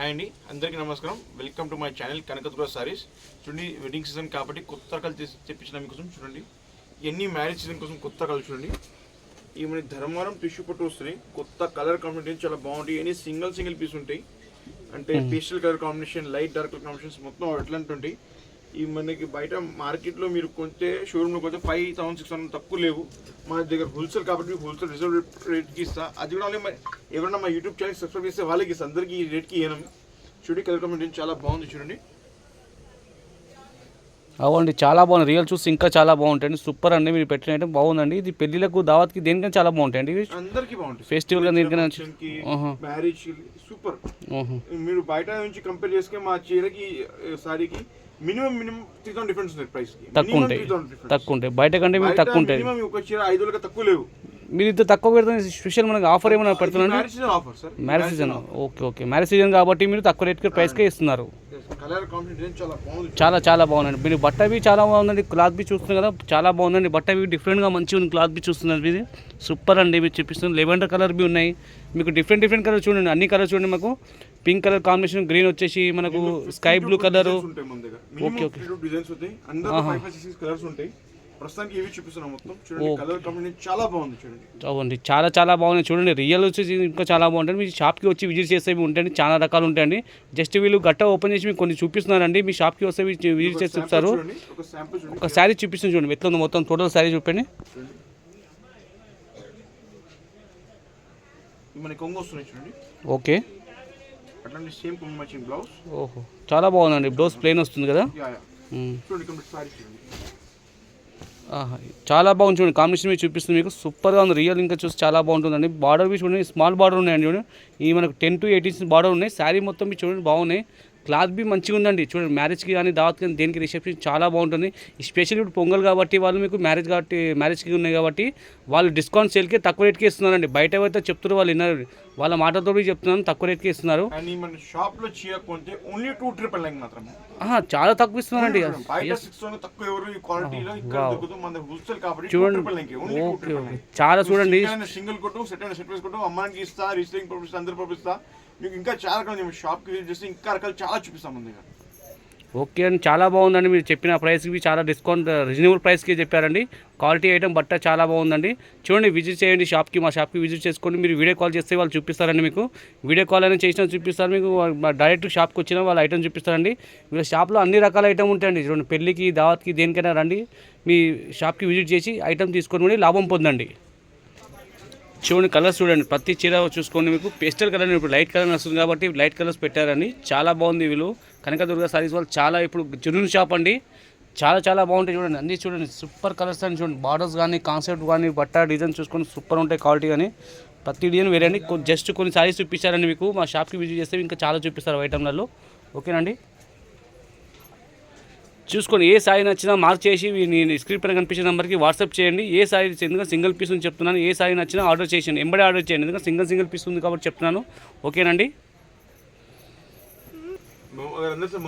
Hi అండి, అందరికీ నమస్కారం. Welcome to my channel Kanakadurga saris. చూడండి, వెడ్డింగ్ సీజన్ కాబట్టి కొత్త రకాలు తెప్పించిన మీకోసం. చూడండి, ఎన్ని మ్యారేజ్ సీజన్ కోసం కొత్త రకాలు చూడండి. ఈ మన ధర్మవరం టిష్యూ పట్టు వస్తున్నాయి. కొత్త కలర్ కాంబినేషన్ చాలా బాగుంటాయి. ఎన్ని సింగిల్ పీస్ ఉంటాయి. అంటే pastel colour combination, light dark colour combinations మొత్తం అట్లాంటి ఉంటాయి. ఈ మనకి బయట మార్కెట్లో మీరు కొంటే షోరూమ్లో కొంటే 5,600 తక్కువ లేవు. మన దగ్గర హోల్సేల్ కాబట్టి హోల్సేల్ రిజర్వ్ రేట్కి ఇస్తా. అది కూడా ఎవరైనా మా యూట్యూబ్ ఛానల్ సబ్స్క్రైబ్ చేస్తే వాళ్ళకి ఇస్తా. అందరికీ ఈ రేట్కి ఇవ్వను. చూడండి, కలర్ కాంబినేషన్ చాలా బాగుంది. చూడండి, అవునండి, చాలా బాగుంది. రియల్ చూసి ఇంకా చాలా బాగుంటాయండి. సూపర్ అండి. మీరు పెట్టిన ఐటమ్ బాగుందండి. ఇది పెళ్లిలకు దావత్కి దేనికైనా చాలా బాగుంటాయండి. అందరికీ బాగుంటుంది. ఫెస్టివల్ దేనికైనా మ్యారేజ్ సూపర్. మీరు బయట నుంచి కంపేర్ చేసుకుంటే మా చీరకి సారీకి మినిమం 3,000 డిఫరెన్స్ ఉంది. ప్రైస్ తక్కువ ఉంటాయి బయట కంటే మీకు తక్కువ ఉంటాయి. ఒక చీర 5,000 తక్కువ లేవు. మీరు ఇంత తక్కువ పెడుతున్నారు. స్పెషల్ మనకి ఆఫర్ ఏమైనా పెడుతున్నాను? Marriage season. Okay. Marriage season కాబట్టి మీరు తక్కువ రేట్కి ప్రైస్కే ఇస్తున్నారు. చాలా బాగుందండి. మీరు బట్ట బి చాలా బాగుందండి. క్లాత్ బి చూస్తున్నారు కదా, చాలా బాగుందండి. బట్ట బి డిఫరెంట్గా మంచిగా ఉంది. క్లాత్ బి చూస్తున్నారు. ఇది సూపర్ అండి. మీరు చూపిస్తుంది లెవెండర్ కలర్ బి ఉన్నాయి. మీకు డిఫరెంట్ కలర్ చూడండి. అన్ని కలర్ చూడండి. మాకు పింక్ కలర్ కాంబినేషన్, గ్రీన్ వచ్చేసి మనకు స్కై బ్లూ కలర్. ఓకే. ప్రస్తుతానికి ఇవి చూపిస్తున్నాం మొత్తం. చూడండి, కలర్ కాంబినేషన్ చాలా బాగుంది. చూడండి, అవునండి, చాలా బాగుంది. చూడండి, రియల్ వచ్చేసి ఇంకా చాలా బాగుంటుంది. మీ షాప్కి వచ్చి విజిట్ చేస్తే ఉంటాయండి. చాలా రకాలు ఉంటాయండి. జస్ట్ వీళ్ళు గట్ట ఓపెన్ చేసి మీకు కొన్ని చూపిస్తున్నారండి. మీ షాప్కి వస్తే విజిట్ చేసి చూపిస్తారు. ఒక శారీ చూపిస్తుంది. చూడండి, ఎట్లా ఉంది మొత్తం టోటల్ శారీ చూపండి. ఓకే, అట్లాంటి సేమ్ మ్యాచింగ్ బ్లౌజ్. ఓహో, చాలా బాగుందండి. బ్లౌజ్ ప్లెయిన్ వస్తుంది కదా. చాలా బాగుంది. చూడండి, కాంబినేషన్ మీరు చూపిస్తుంది. మీకు సూపర్గా ఉంది. రియల్ ఇంకా చూసి చాలా బాగుంటుందండి. బార్డర్ भी చూడండి, స్మాల్ బార్డర్ ఉన్నాయండి. చూడండి, ఈ మనకు 10 to 18 ఇంచెస్ బార్డర్ ఉన్నాయి. శారీ మొత్తం మీరు చూడండి బాగున్నాయి. క్లాత్ బి మంచిగా ఉందండి. చూడండి, మ్యారేజ్కి కానీ దావత్కి కానీ దేనికి రిసెప్షన్ చాలా బాగుంటుంది. స్పెషల్ ఇప్పుడు పొంగల్ కాబట్టి వాళ్ళు మీకు మ్యారేజ్కి ఉన్నాయి కాబట్టి వాళ్ళు డిస్కౌంట్ సేల్కి తక్కువ రేట్కి ఇస్తున్నారండి. బయట అయితే చెప్తున్నారు, వాళ్ళు విన్నారు, వాళ్ళ మాటతో చెప్తున్నాను, తక్కువ రేట్కి ఇస్తున్నారు. చాలా తక్కువ ఇస్తున్నారండి. చూడండి, ఓకే. చాలా చూడండి, సింగిల్ కొట్టు సెట్ వేసుకుంటూ అమ్మాయికి ఇస్తా, రిజిస్టరింగ్ పంపిస్తా, అందరు పంపిస్తా. మీకు ఇంకా చాలా రకాలు షాప్కి విజిట్ చేస్తే ఇంకా రకాలు చాలా చూపిస్తాం ముందు. ఓకే అండి, చాలా బాగుందండి. మీరు చెప్పిన ప్రైస్కి చాలా డిస్కౌంట్, రీజనబుల్ ప్రైస్కి చెప్పారండి. క్వాలిటీ ఐటమ్ బట్ట చాలా బాగుందండి. చూడండి, విజిట్ చేయండి షాప్కి. మా షాప్కి విజిట్ చేసుకోండి. మీరు వీడియో కాల్ చేస్తే వాళ్ళు చూపిస్తారండి. మీకు వీడియో కాల్ అయినా చేసినా చూపిస్తారు. మీకు డైరెక్ట్ షాప్కి వచ్చినా వాళ్ళు ఐటమ్ చూపిస్తారండి. వీళ్ళ షాప్లో అన్ని రకాల ఐటమ్ ఉంటాయండి. చూడండి, పెళ్ళికి దావత్కి దేనికైనా రండి. మీ షాప్కి విజిట్ చేసి ఐటమ్ తీసుకొని లాభం పొందండి. చూడండి, కలర్స్ చూడండి. ప్రతి చీర చూసుకోండి. మీకు పేస్టల్ కలర్ ఇప్పుడు లైట్ కలర్ వస్తుంది కాబట్టి లైట్ కలర్స్ పెట్టారండి. చాలా బాగుంది. వీళ్ళు కనకదుర్గ సారీస్ వాళ్ళు చాలా ఇప్పుడు జునూన్ షాప్ అండి. చాలా బాగుంటాయి. చూడండి, అన్నీ చూడండి, సూపర్ కలర్స్ అని చూడండి. బార్డర్స్ కానీ, కాన్సెప్ట్ కానీ, బట్ట డిజైన్ చూసుకొని సూపర్ ఉంటాయి. క్వాలిటీ కానీ ప్రతి డిజైన్ వేరే అండి. జస్ట్ కొన్ని సారీస్ చూపించారండి. మీకు మా షాప్కి విజిట్ చేస్తే ఇంకా చాలా చూపిస్తారు ఐటమ్లలో. ఓకేనండి, చూసుకొని ఏ సారీ నచ్చినా మార్క్ చేసి నేను స్క్రీన్ పైన కనిపించిన నెంబర్కి వాట్సాప్ చేయండి. ఏ సారీ ఎందుకంటే సింగిల్ పీస్ ఉంది చెప్తున్నాను. ఏ సారీ నచ్చినా ఆర్డర్ చేయండి. ఎంబడే ఆర్డర్ చేయండి. ఎందుకంటే సింగిల్ పీస్ ఉంది కాబట్టి చెప్తున్నాను. ఓకేనండి.